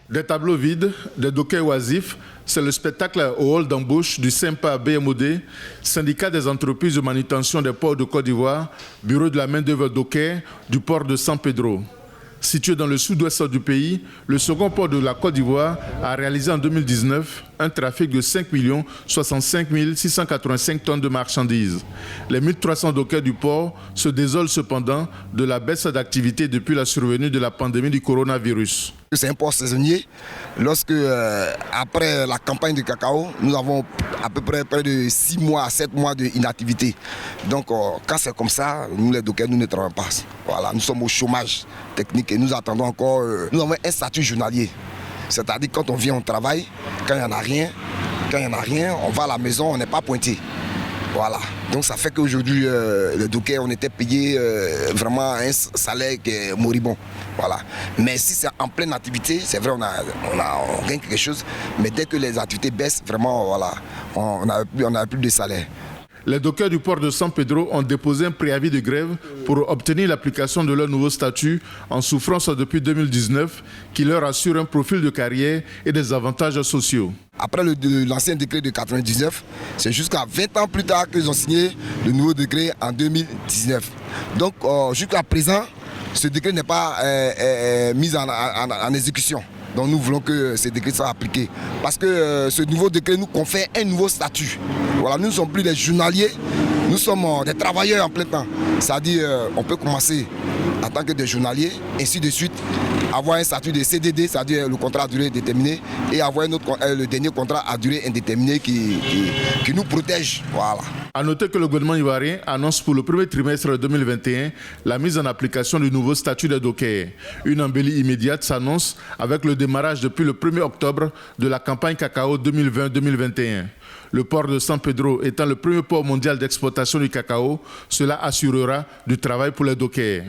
Des tableaux vides, des dockers oisifs, c'est le spectacle au hall d'embauche du SYMPA BMOD, syndicat des entreprises de manutention des ports de Côte d'Ivoire, bureau de la main-d'œuvre docker du port de San Pedro. Situé dans le sud-ouest du pays, le second port de la Côte d'Ivoire a réalisé en 2019 un trafic de 5 65 685 tonnes de marchandises. Les 1300 dockers du port se désolent cependant de la baisse d'activité depuis la survenue de la pandémie du coronavirus. C'est un port saisonnier. Lorsque, après la campagne de cacao, nous avons à peu près de 6 mois à 7 mois d'inactivité. Donc, quand c'est comme ça, nous les dockers, nous ne travaillons pas. Voilà, nous sommes au chômage technique et nous attendons encore. Nous avons un statut journalier. C'est-à-dire quand on vient, on travaille. Quand il n'y en a rien, on va à la maison, on n'est pas pointé. Voilà. Donc ça fait qu'aujourd'hui, les dockers, on était payé vraiment un salaire qui est moribond. Voilà. Mais si c'est en pleine activité, c'est vrai, on gagne quelque chose. Mais dès que les activités baissent, vraiment, voilà, on n'a plus de salaire. Les dockers du port de San Pedro ont déposé un préavis de grève pour obtenir l'application de leur nouveau statut en souffrance depuis 2019 qui leur assure un profil de carrière et des avantages sociaux. Après l'ancien décret de 1999, c'est jusqu'à 20 ans plus tard qu'ils ont signé le nouveau décret en 2019. Donc jusqu'à présent, ce décret n'est pas mis en exécution. Donc nous voulons que ce décret soit appliqué. Parce que ce nouveau décret nous confère un nouveau statut. Voilà, nous ne sommes plus des journaliers, nous sommes des travailleurs en plein temps. C'est-à-dire on peut commencer en tant que des journaliers, ainsi de suite, avoir un statut de CDD, c'est-à-dire le contrat à durée déterminée, et avoir le dernier contrat à durée indéterminée qui nous protège. Voilà. A noter que le gouvernement ivoirien annonce pour le premier trimestre 2021 la mise en application du nouveau statut de docker. Une embellie immédiate s'annonce avec le démarrage depuis le 1er octobre de la campagne cacao 2020-2021. Le port de San Pedro étant le premier port mondial d'exportation du cacao, cela assurera du travail pour les dockers.